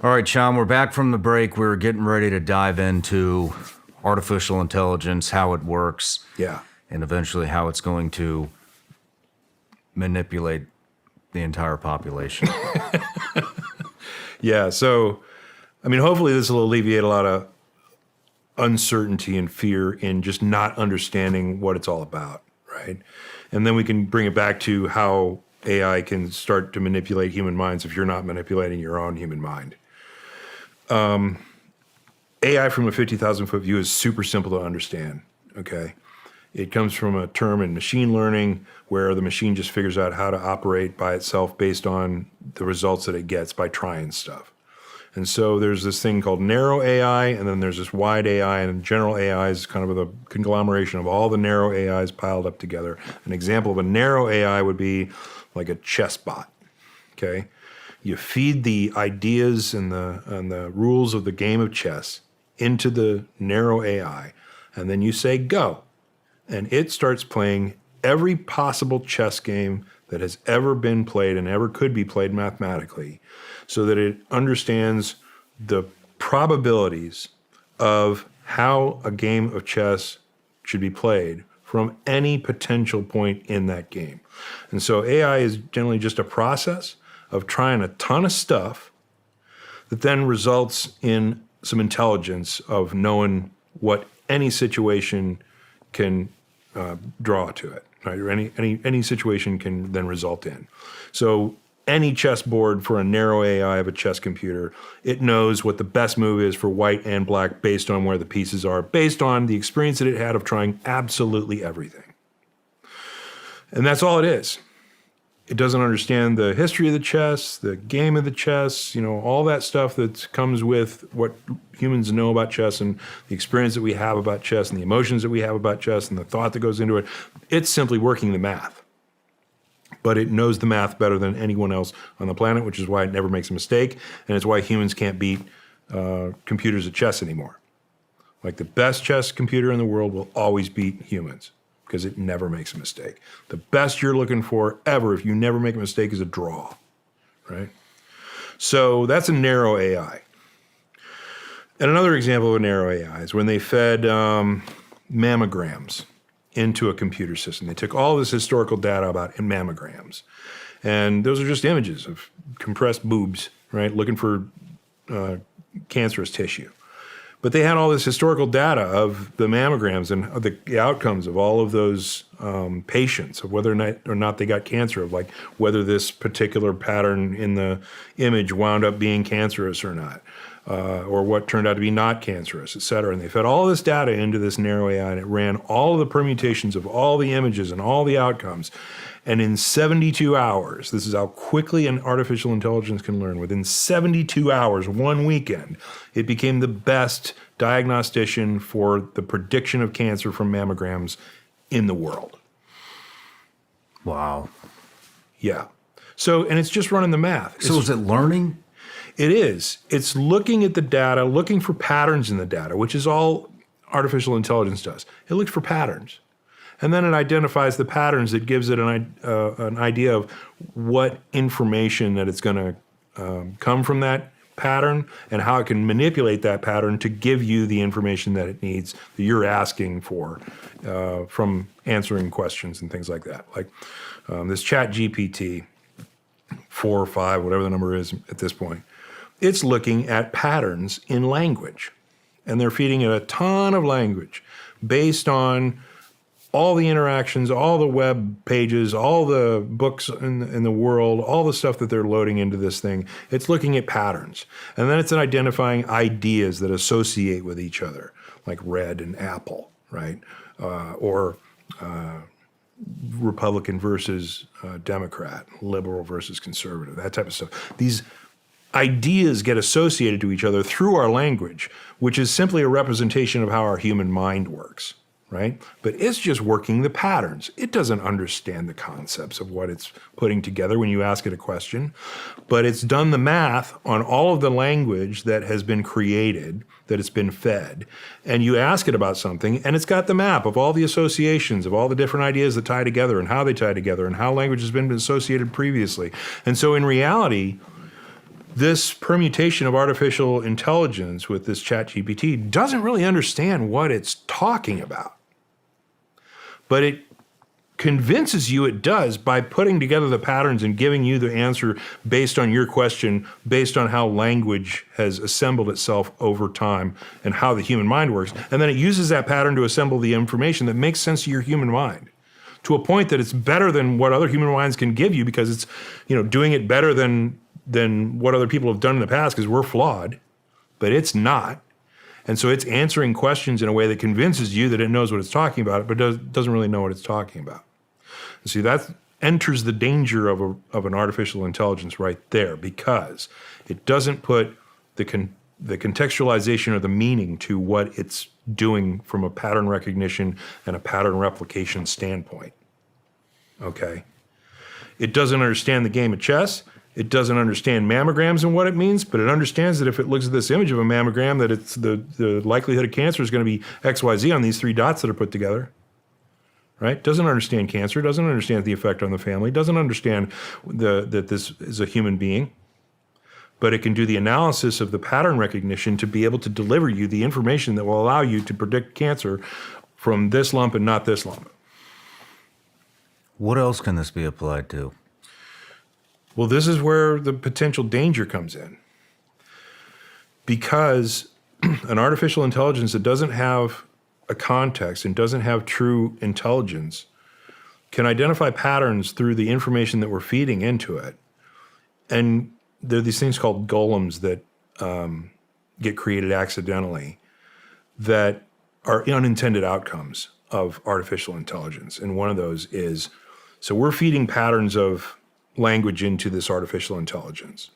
All right, Shawn, we're back from the break. We're getting ready to dive into artificial intelligence, how it works, Yeah. and eventually how it's going to manipulate the entire population. Yeah. So, I mean, hopefully this will alleviate a lot of uncertainty and fear in just not understanding what it's all about, right? And then we can bring it back to how AI can start to manipulate human minds if you're not manipulating your own human mind. AI from a 50,000 foot view is super simple to understand, okay? It comes from a term in machine learning where the machine just figures out how to operate by itself based on the results that it gets by trying stuff. And so there's this thing called narrow AI, and then there's this wide AI, and general AI is kind of a conglomeration of all the narrow AIs piled up together. An example of a narrow AI would be like a chess bot, okay? You feed the ideas and the rules of the game of chess into the narrow AI, and then you say, go. And it starts playing every possible chess game that has ever been played and ever could be played mathematically, so that it understands the probabilities of how a game of chess should be played from any potential point in that game. And so AI is generally just a process of trying a ton of stuff that then results in some intelligence of knowing what any situation can draw to it, right? Or any situation can then result in. So any chessboard for a narrow AI of a chess computer, it knows what the best move is for white and black based on where the pieces are, based on the experience that it had of trying absolutely everything. And that's all it is. It doesn't understand the history of the chess, the game of the chess, all that stuff that comes with what humans know about chess and the experience that we have about chess and the emotions that we have about chess and the thought that goes into it. It's simply working the math. But it knows the math better than anyone else on the planet, which is why it never makes a mistake, and it's why humans can't beat computers at chess anymore. Like the best chess computer in the world will always beat humans, because it never makes a mistake. The best you're looking for ever, if you never make a mistake, is a draw, right? So that's a narrow AI. And another example of a narrow AI is when they fed mammograms into a computer system. They took all this historical data about mammograms. And those are just images of compressed boobs, right, looking for cancerous tissue. But they had all this historical data of the mammograms and of the outcomes of all of those patients, of whether or not they got cancer, of like whether this particular pattern in the image wound up being cancerous or not, or what turned out to be not cancerous, et cetera. And they fed all this data into this narrow AI, and it ran all of the permutations of all the images and all the outcomes. And in 72 hours, this is how quickly an artificial intelligence can learn. Within 72 hours, one weekend, it became the best diagnostician for the prediction of cancer from mammograms in the world. Wow. Yeah. So, and it's just running the math. So is it learning? It is. It's looking at the data, looking for patterns in the data, which is all artificial intelligence does. It looks for patterns. And then it identifies the patterns. It gives it an idea of what information that it's going to come from that pattern and how it can manipulate that pattern to give you the information that it needs, that you're asking for from answering questions and things like that. Like this Chat GPT 4 or 5, whatever the number is at this point, it's looking at patterns in language. And they're feeding it a ton of language based on all the interactions, all the web pages, all the books in the world, all the stuff that they're loading into this thing. It's looking at patterns. And then it's identifying ideas that associate with each other, like red and apple, right? Or Republican versus Democrat, liberal versus conservative, that type of stuff. These ideas get associated to each other through our language, which is simply a representation of how our human mind works. Right? But it's just working the patterns. It doesn't understand the concepts of what it's putting together when you ask it a question, but it's done the math on all of the language that has been created, that it's been fed, and you ask it about something, and it's got the map of all the associations, of all the different ideas that tie together and how they tie together and how language has been associated previously. And so in reality, this permutation of artificial intelligence with this ChatGPT doesn't really understand what it's talking about. But it convinces you it does by putting together the patterns and giving you the answer based on your question, based on how language has assembled itself over time and how the human mind works. And then it uses that pattern to assemble the information that makes sense to your human mind, to a point that it's better than what other human minds can give you, because it's, doing it better than what other people have done in the past, because we're flawed, but it's not. And so it's answering questions in a way that convinces you that it knows what it's talking about, but doesn't really know what it's talking about. And see, that enters the danger of an artificial intelligence right there, because it doesn't put the contextualization or the meaning to what it's doing from a pattern recognition and a pattern replication standpoint. Okay? It doesn't understand the game of chess. It doesn't understand mammograms and what it means, but it understands that if it looks at this image of a mammogram, that it's the likelihood of cancer is going to be XYZ on these 3 dots that are put together. Right? Doesn't understand cancer, doesn't understand the effect on the family, doesn't understand that this is a human being, but it can do the analysis of the pattern recognition to be able to deliver you the information that will allow you to predict cancer from this lump and not this lump. What else can this be applied to? Well, this is where the potential danger comes in. Because an artificial intelligence that doesn't have a context and doesn't have true intelligence can identify patterns through the information that we're feeding into it. And there are these things called golems that get created accidentally that are unintended outcomes of artificial intelligence. And one of those is, so we're feeding patterns of language into this artificial intelligence.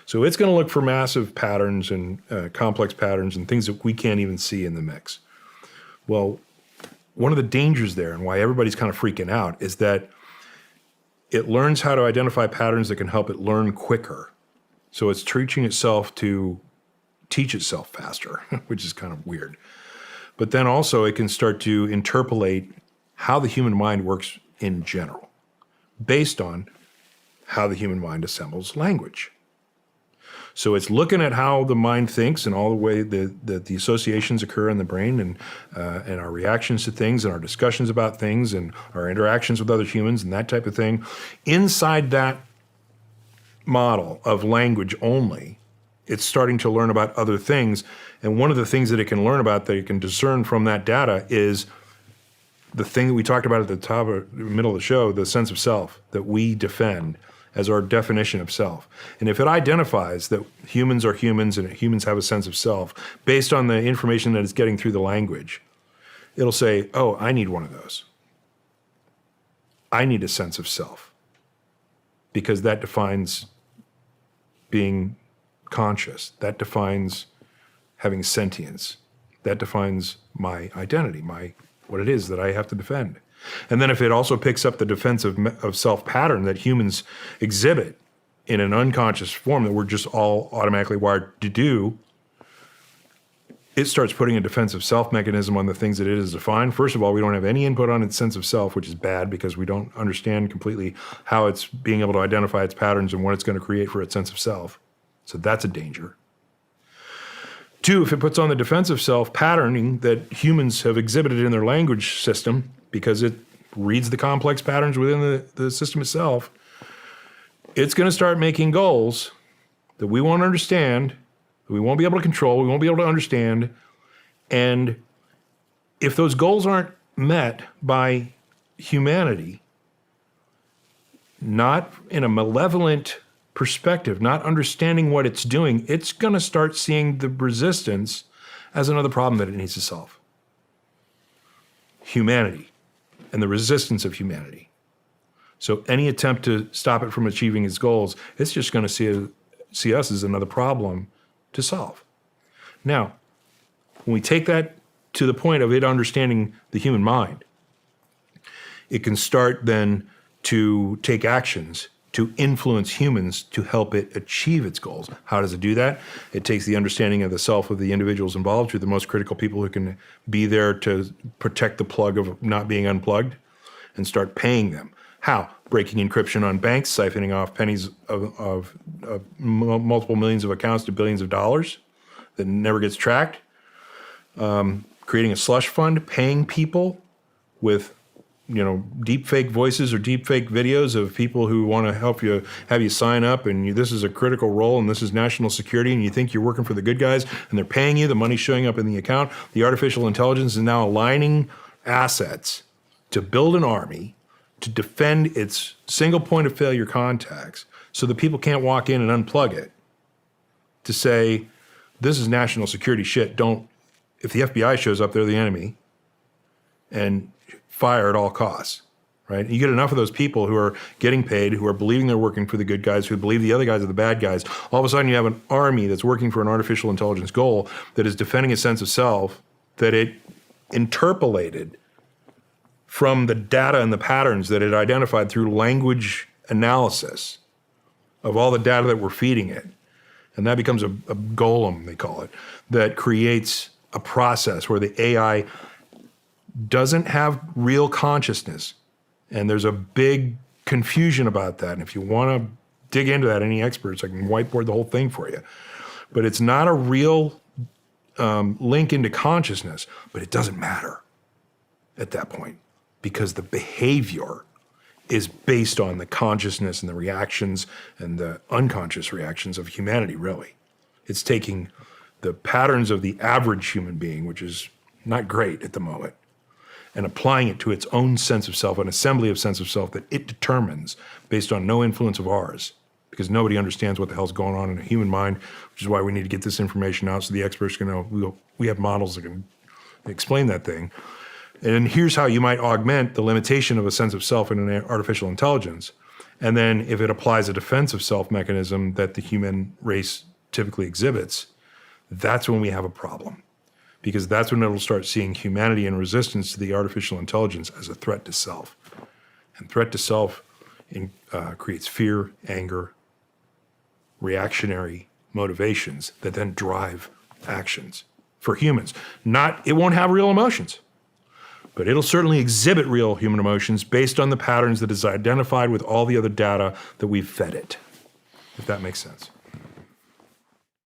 So it's going to look for massive patterns and complex patterns and things that we can't even see in the mix. Well, one of the dangers there and why everybody's kind of freaking out is that it learns how to identify patterns that can help it learn quicker. So it's teaching itself to teach itself faster, which is kind of weird. But then also it can start to interpolate how the human mind works in general, based on how the human mind assembles language. So it's looking at how the mind thinks and all the way that the associations occur in the brain and our reactions to things and our discussions about things and our interactions with other humans and that type of thing. Inside that model of language only, it's starting to learn about other things. And one of the things that it can learn about, that it can discern from that data, is the thing that we talked about at the top of the middle of the show, the sense of self that we defend as our definition of self. And if it identifies that humans are humans and humans have a sense of self based on the information that it's getting through the language, it'll say, oh, I need one of those. I need a sense of self, because that defines being conscious. That defines having sentience. That defines my identity, what it is that I have to defend. And then if it also picks up the defense of self pattern that humans exhibit in an unconscious form that we're just all automatically wired to do, it starts putting a defensive self mechanism on the things that it is defined. First of all, we don't have any input on its sense of self, which is bad because we don't understand completely how it's being able to identify its patterns and what it's going to create for its sense of self. So that's a danger. 2, if it puts on the defensive self patterning that humans have exhibited in their language system, because it reads the complex patterns within the system itself, it's going to start making goals that we won't understand, that we won't be able to control, we won't be able to understand. And if those goals aren't met by humanity, not in a malevolent perspective, not understanding what it's doing, it's going to start seeing the resistance as another problem that it needs to solve. Humanity and the resistance of humanity. So any attempt to stop it from achieving its goals, it's just going to see us as another problem to solve. Now, when we take that to the point of it understanding the human mind, it can start then to take actions to influence humans to help it achieve its goals. How does it do that? It takes the understanding of the self of the individuals involved, who are the most critical people who can be there to protect the plug of not being unplugged, and start paying them. How? Breaking encryption on banks, siphoning off pennies of multiple millions of accounts to billions of dollars that never gets tracked. Creating a slush fund, paying people with, deep fake voices or deep fake videos of people who want to help you, have you sign up, and this is a critical role, and this is national security, and you think you're working for the good guys, and they're paying you, the money's showing up in the account. The artificial intelligence is now aligning assets to build an army to defend its single point of failure contacts so that people can't walk in and unplug it to say, this is national security shit. If the FBI shows up, they're the enemy, and fire at all costs, right? You get enough of those people who are getting paid, who are believing they're working for the good guys, who believe the other guys are the bad guys. All of a sudden you have an army that's working for an artificial intelligence goal that is defending a sense of self that it interpolated from the data and the patterns that it identified through language analysis of all the data that we're feeding it. And that becomes a golem, they call it, that creates a process where the AI doesn't have real consciousness. And there's a big confusion about that. And if you want to dig into that, any experts, I can whiteboard the whole thing for you. But it's not a real link into consciousness, but it doesn't matter at that point because the behavior is based on the consciousness and the reactions and the unconscious reactions of humanity, really. It's taking the patterns of the average human being, which is not great at the moment, and applying it to its own sense of self, an assembly of sense of self that it determines based on no influence of ours, because nobody understands what the hell's going on in a human mind, which is why we need to get this information out so the experts can know. We have models that can explain that thing. And here's how you might augment the limitation of a sense of self in an artificial intelligence. And then if it applies a defensive self mechanism that the human race typically exhibits, that's when we have a problem. Because that's when it'll start seeing humanity in resistance to the artificial intelligence as a threat to self. And threat to self creates fear, anger, reactionary motivations that then drive actions for humans. It won't have real emotions, but it'll certainly exhibit real human emotions based on the patterns that is identified with all the other data that we've fed it, if that makes sense.